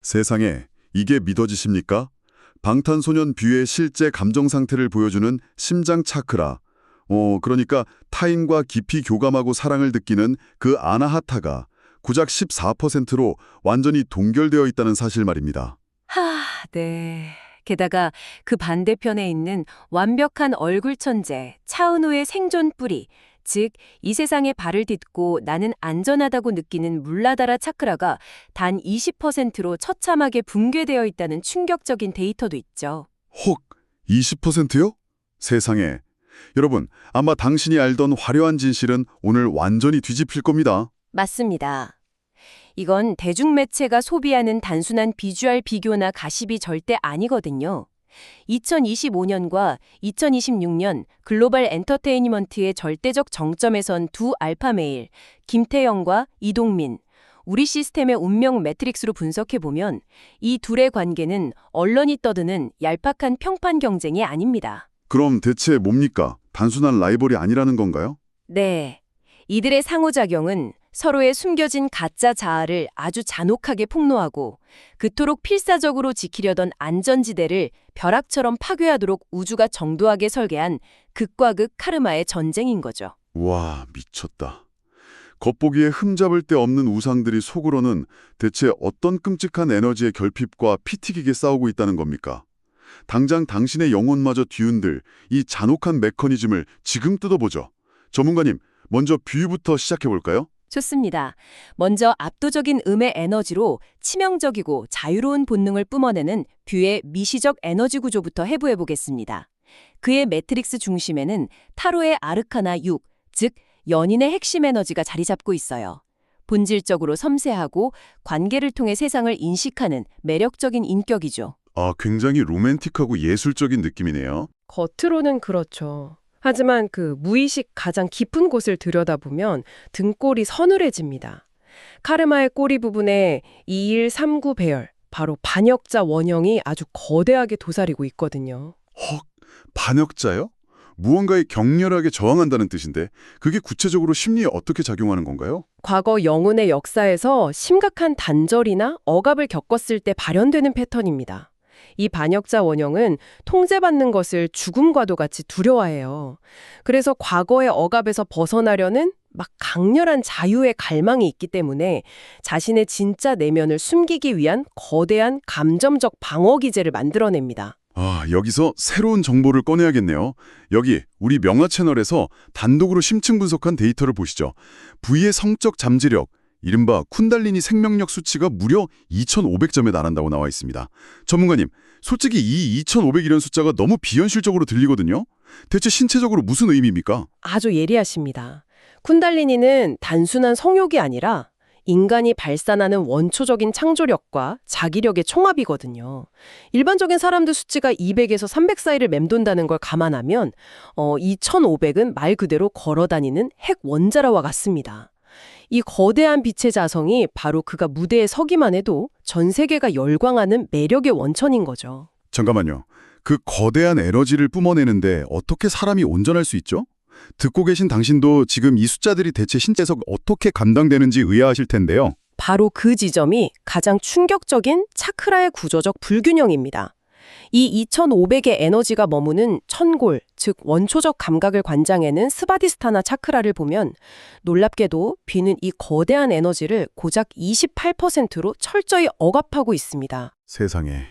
세상에, 이게 믿어지십니까? 방탄소년 뷰의 실제 감정 상태를 보여주는 심장 차크라. 그러니까 타인과 깊이 교감하고 사랑을 느끼는 그 아나하타가 고작 14%로 완전히 동결되어 있다는 사실 말입니다. 네. 게다가 그 반대편에 있는 완벽한 얼굴 천재 차은우의 생존 뿌리, 즉 이 세상에 발을 딛고 나는 안전하다고 느끼는 물라다라 차크라가 단 20%로 처참하게 붕괴되어 있다는 충격적인 데이터도 있죠. 혹, 20%요? 세상에. 여러분, 아마 당신이 알던 화려한 진실은 오늘 완전히 뒤집힐 겁니다. 맞습니다. 이건 대중매체가 소비하는 단순한 비주얼 비교나 가십이 절대 아니거든요. 2025년과 2026년 글로벌 엔터테인먼트의 절대적 정점에 선 두 알파메일, 김태형과 이동민, 우리 시스템의 운명 매트릭스로 분석해보면 이 둘의 관계는 언론이 떠드는 얄팍한 평판 경쟁이 아닙니다. 그럼 대체 뭡니까? 단순한 라이벌이 아니라는 건가요? 네. 이들의 상호작용은 서로의 숨겨진 가짜 자아를 아주 잔혹하게 폭로하고 그토록 필사적으로 지키려던 안전지대를 벼락처럼 파괴하도록 우주가 정교하게 설계한 극과 극 카르마의 전쟁인 거죠. 와, 미쳤다. 겉보기에 흠잡을 데 없는 우상들이 속으로는 대체 어떤 끔찍한 에너지의 결핍과 피 튀기게 싸우고 있다는 겁니까? 당장 당신의 영혼마저 뒤흔들 이 잔혹한 메커니즘을 지금 뜯어보죠. 전문가님, 먼저 뷰부터 시작해볼까요? 좋습니다. 먼저 압도적인 음의 에너지로 치명적이고 자유로운 본능을 뿜어내는 뷰의 미시적 에너지 구조부터 해부해보겠습니다. 그의 매트릭스 중심에는 타로의 아르카나 6, 즉 연인의 핵심 에너지가 자리 잡고 있어요. 본질적으로 섬세하고 관계를 통해 세상을 인식하는 매력적인 인격이죠. 아, 굉장히 로맨틱하고 예술적인 느낌이네요. 겉으로는 그렇죠. 하지만 그 무의식 가장 깊은 곳을 들여다보면 등골이 서늘해집니다. 카르마의 꼬리 부분에 2139 배열, 바로 반역자 원형이 아주 거대하게 도사리고 있거든요. 헉, 반역자요? 무언가에 격렬하게 저항한다는 뜻인데 그게 구체적으로 심리에 어떻게 작용하는 건가요? 과거 영혼의 역사에서 심각한 단절이나 억압을 겪었을 때 발현되는 패턴입니다. 이 반역자 원형은 통제받는 것을 죽음과도 같이 두려워해요. 그래서 과거의 억압에서 벗어나려는 막 강렬한 자유의 갈망이 있기 때문에 자신의 진짜 내면을 숨기기 위한 거대한 감정적 방어 기제를 만들어냅니다. 아, 여기서 새로운 정보를 꺼내야겠네요. 여기 우리 명화 채널에서 단독으로 심층 분석한 데이터를 보시죠. V의 성적 잠재력, 이른바 쿤달리니 생명력 수치가 무려 2,500점에 달한다고 나와 있습니다. 전문가님, 솔직히 이 2,500이라는 숫자가 너무 비현실적으로 들리거든요. 대체 신체적으로 무슨 의미입니까? 아주 예리하십니다. 쿤달리니는 단순한 성욕이 아니라 인간이 발산하는 원초적인 창조력과 자기력의 총합이거든요. 일반적인 사람들 수치가 200에서 300 사이를 맴돈다는 걸 감안하면 2,500은 말 그대로 걸어다니는 핵 원자라와 같습니다. 이 거대한 빛의 자성이 바로 그가 무대에 서기만 해도 전 세계가 열광하는 매력의 원천인 거죠. 잠깐만요. 그 거대한 에너지를 뿜어내는데 어떻게 사람이 온전할 수 있죠? 듣고 계신 당신도 지금 이 숫자들이 대체 신체에서 어떻게 감당되는지 의아하실 텐데요. 바로 그 지점이 가장 충격적인 차크라의 구조적 불균형입니다. 이 2,500의 에너지가 머무는 천골, 즉 원초적 감각을 관장해낸 스바디스타나 차크라를 보면 놀랍게도 비는 이 거대한 에너지를 고작 28%로 철저히 억압하고 있습니다. 세상에.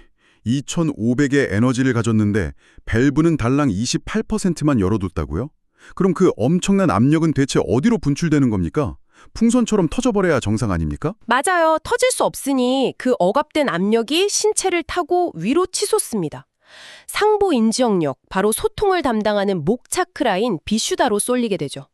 2,500의 에너지를 가졌는데 밸브는 달랑 28%만 열어뒀다고요? 그럼 그 엄청난 압력은 대체 어디로 분출되는 겁니까? 풍선처럼 터져버려야 정상 아닙니까? 맞아요. 터질 수 없으니 그 억압된 압력이 신체를 타고 위로 치솟습니다. 상부 인지역력, 바로 소통을 담당하는 목 차크라인 비슈다로 쏠리게 되죠.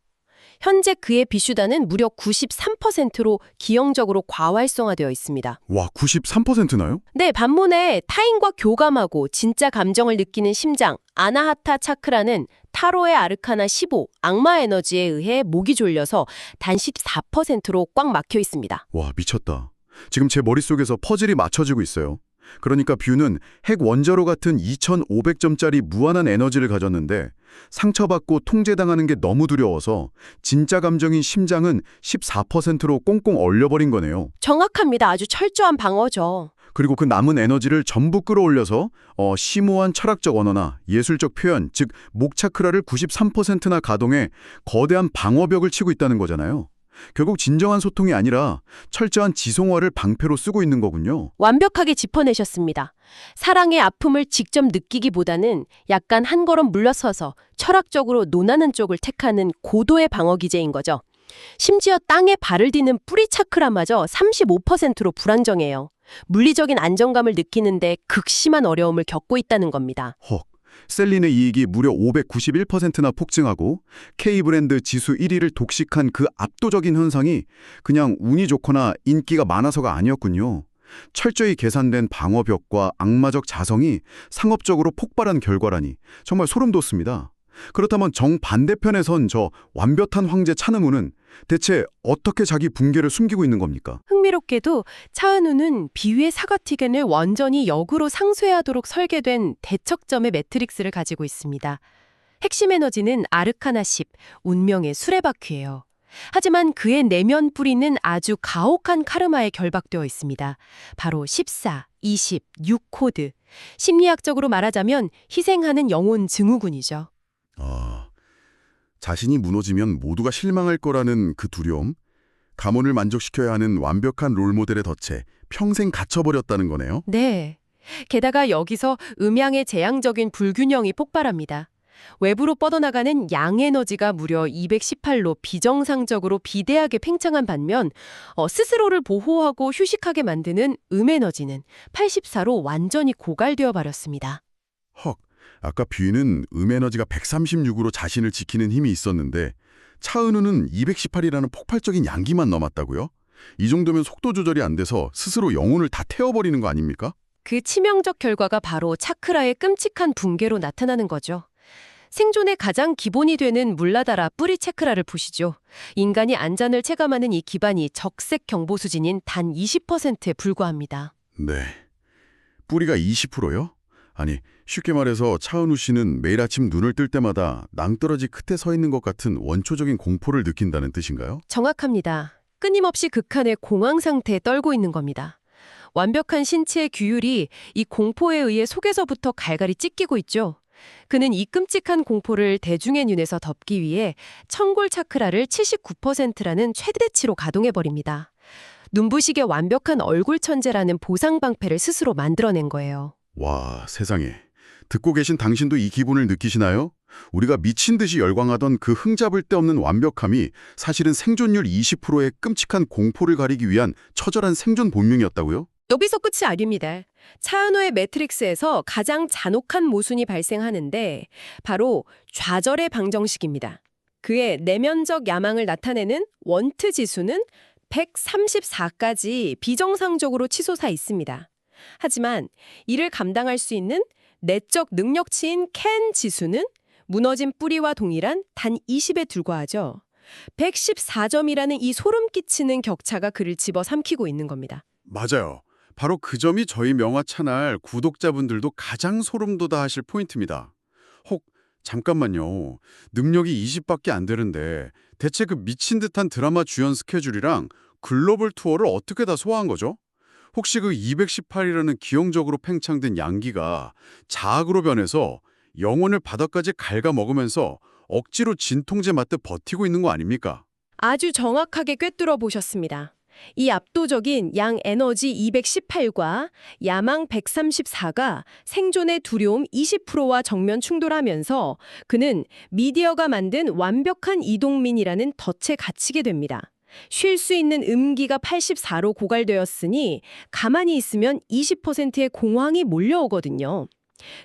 현재 그의 비슈다는 무려 93%로 기형적으로 과활성화되어 있습니다. 와, 93%나요? 네, 반면에 타인과 교감하고 진짜 감정을 느끼는 심장, 아나하타 차크라는 타로의 아르카나 15, 악마 에너지에 의해 목이 졸려서 단 14%로 꽉 막혀 있습니다. 와, 미쳤다. 지금 제 머릿속에서 퍼즐이 맞춰지고 있어요. 그러니까 뷰는 핵 원자로 같은 2,500점짜리 무한한 에너지를 가졌는데 상처받고 통제당하는 게 너무 두려워서 진짜 감정인 심장은 14%로 꽁꽁 얼려버린 거네요. 정확합니다. 아주 철저한 방어죠. 그리고 그 남은 에너지를 전부 끌어올려서 심오한 철학적 언어나 예술적 표현, 즉 목차크라를 93%나 가동해 거대한 방어벽을 치고 있다는 거잖아요. 결국 진정한 소통이 아니라 철저한 지성화를 방패로 쓰고 있는 거군요. 완벽하게 짚어내셨습니다. 사랑의 아픔을 직접 느끼기보다는 약간 한 걸음 물러서서 철학적으로 논하는 쪽을 택하는 고도의 방어 기제인 거죠. 심지어 땅에 발을 디는 뿌리 차크라마저 35%로 불안정해요. 물리적인 안정감을 느끼는데 극심한 어려움을 겪고 있다는 겁니다. 헉, 셀린의 이익이 무려 591%나 폭증하고 K브랜드 지수 1위를 독식한 그 압도적인 현상이 그냥 운이 좋거나 인기가 많아서가 아니었군요. 철저히 계산된 방어벽과 악마적 자성이 상업적으로 폭발한 결과라니 정말 소름 돋습니다. 그렇다면 정반대편에 선 저 완벽한 황제 차은우는 대체 어떻게 자기 붕괴를 숨기고 있는 겁니까? 흥미롭게도 차은우는 비위의 사과티겐을 완전히 역으로 상쇄하도록 설계된 대척점의 매트릭스를 가지고 있습니다. 핵심 에너지는 아르카나 10, 운명의 수레바퀴예요. 하지만 그의 내면 뿌리는 아주 가혹한 카르마에 결박되어 있습니다. 바로 14, 20, 6코드. 심리학적으로 말하자면 희생하는 영혼 증후군이죠. 자신이 무너지면 모두가 실망할 거라는 그 두려움? 가문을 만족시켜야 하는 완벽한 롤모델에 덫에 평생 갇혀버렸다는 거네요. 네. 게다가 여기서 음양의 재앙적인 불균형이 폭발합니다. 외부로 뻗어나가는 양 에너지가 무려 218로 비정상적으로 비대하게 팽창한 반면 스스로를 보호하고 휴식하게 만드는 음 에너지는 84로 완전히 고갈되어 버렸습니다. 헉, 아까 뷔는 음에너지가 136으로 자신을 지키는 힘이 있었는데 차은우는 218이라는 폭발적인 양기만 넘었다고요? 이 정도면 속도 조절이 안 돼서 스스로 영혼을 다 태워버리는 거 아닙니까? 그 치명적 결과가 바로 차크라의 끔찍한 붕괴로 나타나는 거죠. 생존의 가장 기본이 되는 물라다라 뿌리 차크라를 보시죠. 인간이 안전을 체감하는 이 기반이 적색 경보 수준인 단 20%에 불과합니다. 네. 뿌리가 20%요? 아니, 쉽게 말해서 차은우 씨는 매일 아침 눈을 뜰 때마다 낭떠러지 끝에 서 있는 것 같은 원초적인 공포를 느낀다는 뜻인가요? 정확합니다. 끊임없이 극한의 공황 상태에 떨고 있는 겁니다. 완벽한 신체의 규율이 이 공포에 의해 속에서부터 갈갈이 찢기고 있죠. 그는 이 끔찍한 공포를 대중의 눈에서 덮기 위해 청골 차크라를 79%라는 최대치로 가동해버립니다. 눈부시게 완벽한 얼굴 천재라는 보상 방패를 스스로 만들어낸 거예요. 와, 세상에. 듣고 계신 당신도 이 기분을 느끼시나요? 우리가 미친 듯이 열광하던 그 흠잡을 데 없는 완벽함이 사실은 생존율 20%의 끔찍한 공포를 가리기 위한 처절한 생존 본능이었다고요? 여기서 끝이 아닙니다. 차은우의 매트릭스에서 가장 잔혹한 모순이 발생하는데 바로 좌절의 방정식입니다. 그의 내면적 야망을 나타내는 원트 지수는 134까지 비정상적으로 치솟아 있습니다. 하지만 이를 감당할 수 있는 내적 능력치인 캔 지수는 무너진 뿌리와 동일한 단 20에 불과하죠. 114점이라는 이 소름 끼치는 격차가 그를 집어삼키고 있는 겁니다. 맞아요. 바로 그 점이 저희 명화 채널 구독자분들도 가장 소름 돋아 하실 포인트입니다. 혹, 잠깐만요. 능력이 20밖에 안 되는데 대체 그 미친 듯한 드라마 주연 스케줄이랑 글로벌 투어를 어떻게 다 소화한 거죠? 혹시 그 218이라는 기형적으로 팽창된 양기가 자학으로 변해서 영혼을 바닥까지 갉아먹으면서 억지로 진통제 맞듯 버티고 있는 거 아닙니까? 아주 정확하게 꿰뚫어 보셨습니다. 이 압도적인 양 에너지 218과 야망 134가 생존의 두려움 20%와 정면 충돌하면서 그는 미디어가 만든 완벽한 이동민이라는 덫에 갇히게 됩니다. 쉴 수 있는 음기가 84로 고갈되었으니 가만히 있으면 20%의 공황이 몰려오거든요.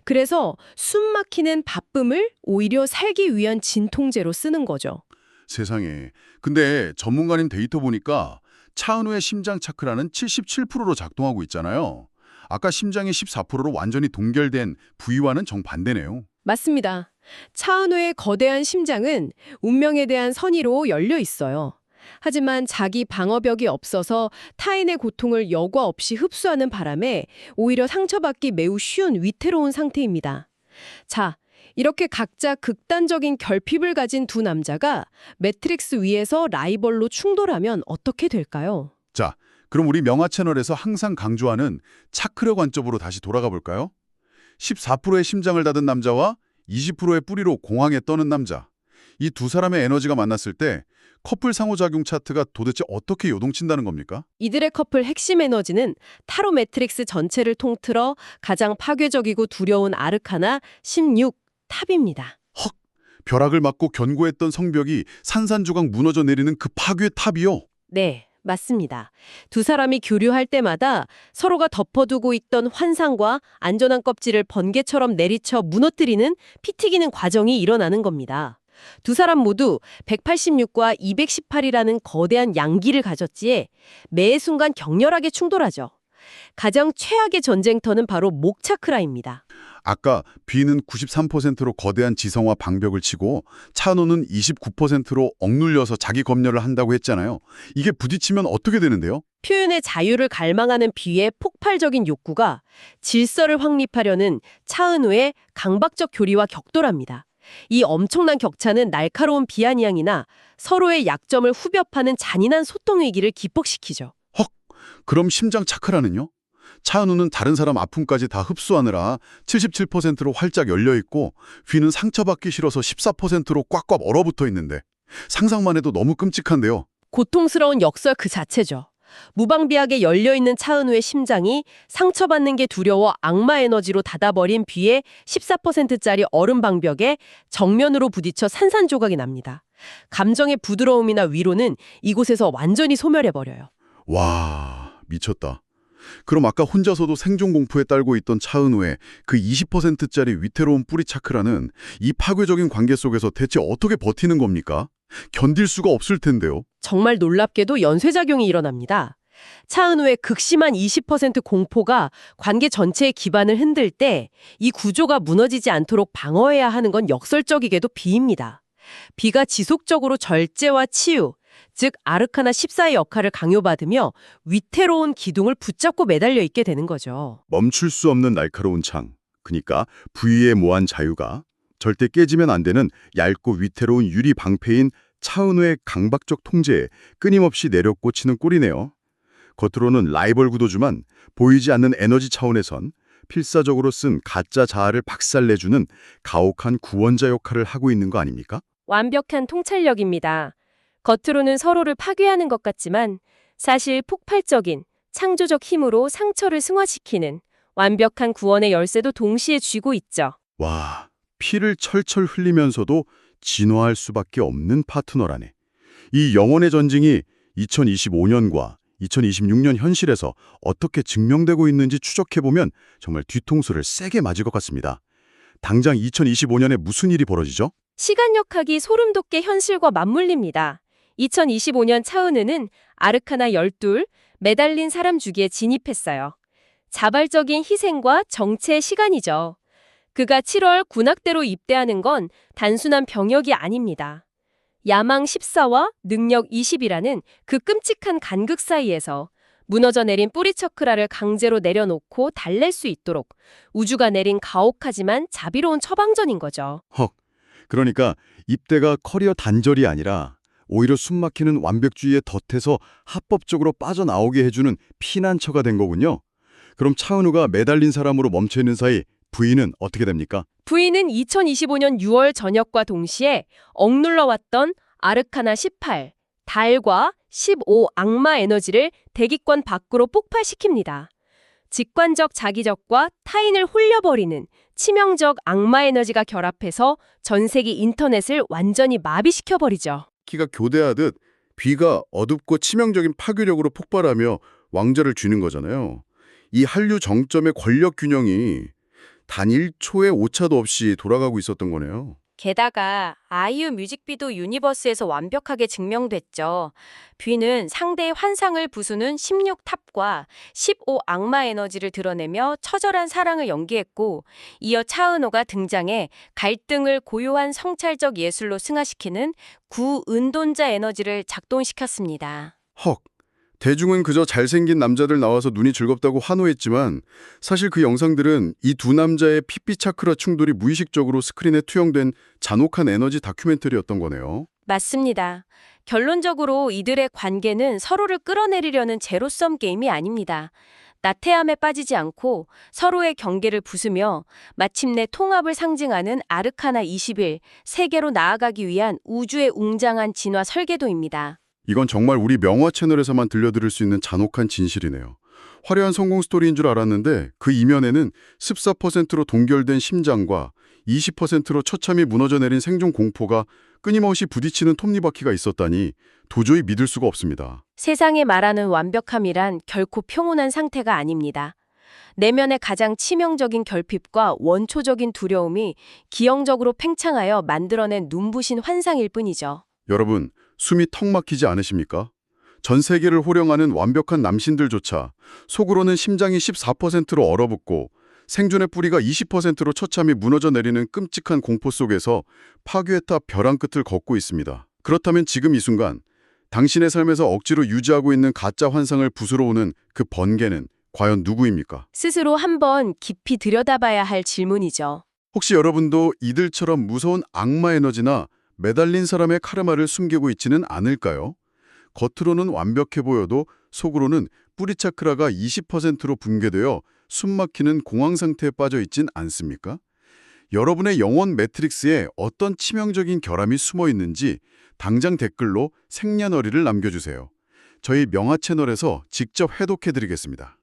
그래서 숨 막히는 바쁨을 오히려 살기 위한 진통제로 쓰는 거죠. 세상에. 근데 전문가님 데이터 보니까 차은우의 심장 차크라는 77%로 작동하고 있잖아요. 아까 심장이 14%로 완전히 동결된 부위와는 정반대네요. 맞습니다. 차은우의 거대한 심장은 운명에 대한 선의로 열려 있어요. 하지만 자기 방어벽이 없어서 타인의 고통을 여과 없이 흡수하는 바람에 오히려 상처받기 매우 쉬운 위태로운 상태입니다. 자, 이렇게 각자 극단적인 결핍을 가진 두 남자가 매트릭스 위에서 라이벌로 충돌하면 어떻게 될까요? 자, 그럼 우리 명화 채널에서 항상 강조하는 차크라 관점으로 다시 돌아가 볼까요? 14%의 심장을 닫은 남자와 20%의 뿌리로 공항에 떠는 남자. 이 두 사람의 에너지가 만났을 때 커플 상호작용 차트가 도대체 어떻게 요동친다는 겁니까? 이들의 커플 핵심 에너지는 타로 매트릭스 전체를 통틀어 가장 파괴적이고 두려운 아르카나 16, 탑입니다. 헉! 벼락을 맞고 견고했던 성벽이 산산조각 무너져 내리는 그 파괴 탑이요. 네, 맞습니다. 두 사람이 교류할 때마다 서로가 덮어두고 있던 환상과 안전한 껍질을 번개처럼 내리쳐 무너뜨리는 피 튀기는 과정이 일어나는 겁니다. 두 사람 모두 186과 218이라는 거대한 양기를 가졌지에 매 순간 격렬하게 충돌하죠. 가장 최악의 전쟁터는 바로 목 차크라입니다. 아까 B는 93%로 거대한 지성과 방벽을 치고 차노는 29%로 억눌려서 자기 검열을 한다고 했잖아요. 이게 부딪히면 어떻게 되는데요? 표현의 자유를 갈망하는 B의 폭발적인 욕구가 질서를 확립하려는 차은우의 강박적 교리와 격돌합니다. 이 엄청난 격차는 날카로운 비아냥이나 서로의 약점을 후벼 파는 잔인한 소통 위기를 기폭시키죠. 헉! 그럼 심장 차크라는요? 차은우는 다른 사람 아픔까지 다 흡수하느라 77%로 활짝 열려있고 귀는 상처받기 싫어서 14%로 꽉꽉 얼어붙어 있는데 상상만 해도 너무 끔찍한데요. 고통스러운 역설 그 자체죠. 무방비하게 열려있는 차은우의 심장이 상처받는 게 두려워 악마 에너지로 닫아버린 B의 14%짜리 얼음 방벽에 정면으로 부딪혀 산산조각이 납니다. 감정의 부드러움이나 위로는 이곳에서 완전히 소멸해버려요. 와, 미쳤다. 그럼 아까 혼자서도 생존 공포에 떨고 있던 차은우의 그 20%짜리 위태로운 뿌리 차크라는 이 파괴적인 관계 속에서 대체 어떻게 버티는 겁니까? 견딜 수가 없을 텐데요. 정말 놀랍게도 연쇄작용이 일어납니다. 차은우의 극심한 20% 공포가 관계 전체의 기반을 흔들 때 이 구조가 무너지지 않도록 방어해야 하는 건 역설적이게도 B입니다. B가 지속적으로 절제와 치유, 즉 아르카나 14의 역할을 강요받으며 위태로운 기둥을 붙잡고 매달려 있게 되는 거죠. 멈출 수 없는 날카로운 창. 그러니까 부위에 모한 자유가 절대 깨지면 안 되는 얇고 위태로운 유리 방패인 차은우의 강박적 통제에 끊임없이 내려꽂히는 꼴이네요. 겉으로는 라이벌 구도지만 보이지 않는 에너지 차원에선 필사적으로 쓴 가짜 자아를 박살내주는 가혹한 구원자 역할을 하고 있는 거 아닙니까? 완벽한 통찰력입니다. 겉으로는 서로를 파괴하는 것 같지만 사실 폭발적인 창조적 힘으로 상처를 승화시키는 완벽한 구원의 열쇠도 동시에 쥐고 있죠. 와, 피를 철철 흘리면서도 진화할 수밖에 없는 파트너라네. 이 영혼의 전쟁이 2025년과 2026년 현실에서 어떻게 증명되고 있는지 추적해보면 정말 뒤통수를 세게 맞을 것 같습니다. 당장 2025년에 무슨 일이 벌어지죠? 시간역학이 소름 돋게 현실과 맞물립니다. 2025년 차은우는 아르카나 12, 매달린 사람 주기에 진입했어요. 자발적인 희생과 정체의 시간이죠. 그가 7월 군악대로 입대하는 건 단순한 병역이 아닙니다. 야망 14와 능력 20이라는 그 끔찍한 간극 사이에서 무너져 내린 뿌리 차크라를 강제로 내려놓고 달랠 수 있도록 우주가 내린 가혹하지만 자비로운 처방전인 거죠. 헉, 그러니까 입대가 커리어 단절이 아니라 오히려 숨막히는 완벽주의의 덫에서 합법적으로 빠져나오게 해주는 피난처가 된 거군요. 그럼 차은우가 매달린 사람으로 멈춰있는 사이 부인은 어떻게 됩니까? 부인은 2025년 6월 전역과 동시에 억눌러왔던 아르카나 18, 달과 15 악마 에너지를 대기권 밖으로 폭발시킵니다. 직관적 자기적과 타인을 홀려버리는 치명적 악마 에너지가 결합해서 전 세계 인터넷을 완전히 마비시켜버리죠. 키가 교대하듯 B가 어둡고 치명적인 파괴력으로 폭발하며 왕좌를 쥐는 거잖아요. 이 한류 정점의 권력 균형이 단 1초의 오차도 없이 돌아가고 있었던 거네요. 게다가 아이유 뮤직비디오 유니버스에서 완벽하게 증명됐죠. 뷔는 상대의 환상을 부수는 16탑과 15 악마 에너지를 드러내며 처절한 사랑을 연기했고, 이어 차은우가 등장해 갈등을 고요한 성찰적 예술로 승화시키는 구은돈자 에너지를 작동시켰습니다. 헉, 대중은 그저 잘생긴 남자들 나와서 눈이 즐겁다고 환호했지만 사실 그 영상들은 이 두 남자의 피피 차크라 충돌이 무의식적으로 스크린에 투영된 잔혹한 에너지 다큐멘터리였던 거네요. 맞습니다. 결론적으로 이들의 관계는 서로를 끌어내리려는 제로섬 게임이 아닙니다. 나태함에 빠지지 않고 서로의 경계를 부수며 마침내 통합을 상징하는 아르카나 21, 세계로 나아가기 위한 우주의 웅장한 진화 설계도입니다. 이건 정말 우리 명화 채널에서만 들려드릴 수 있는 잔혹한 진실이네요. 화려한 성공 스토리인 줄 알았는데 그 이면에는 14%로 동결된 심장과 20%로 처참히 무너져 내린 생존 공포가 끊임없이 부딪히는 톱니바퀴가 있었다니 도저히 믿을 수가 없습니다. 세상에 말하는 완벽함이란 결코 평온한 상태가 아닙니다. 내면의 가장 치명적인 결핍과 원초적인 두려움이 기형적으로 팽창하여 만들어낸 눈부신 환상일 뿐이죠. 여러분, 숨이 턱 막히지 않으십니까? 전 세계를 호령하는 완벽한 남신들조차 속으로는 심장이 14%로 얼어붙고 생존의 뿌리가 20%로 처참히 무너져 내리는 끔찍한 공포 속에서 파괴의 탑 벼랑 끝을 걷고 있습니다. 그렇다면 지금 이 순간 당신의 삶에서 억지로 유지하고 있는 가짜 환상을 부수러 오는 그 번개는 과연 누구입니까? 스스로 한번 깊이 들여다봐야 할 질문이죠. 혹시 여러분도 이들처럼 무서운 악마 에너지나 매달린 사람의 카르마를 숨기고 있지는 않을까요? 겉으로는 완벽해 보여도 속으로는 뿌리 차크라가 20%로 붕괴되어 숨막히는 공황 상태에 빠져 있진 않습니까? 여러분의 영혼 매트릭스에 어떤 치명적인 결함이 숨어 있는지 당장 댓글로 생년월일을 남겨주세요. 저희 명화 채널에서 직접 해독해드리겠습니다.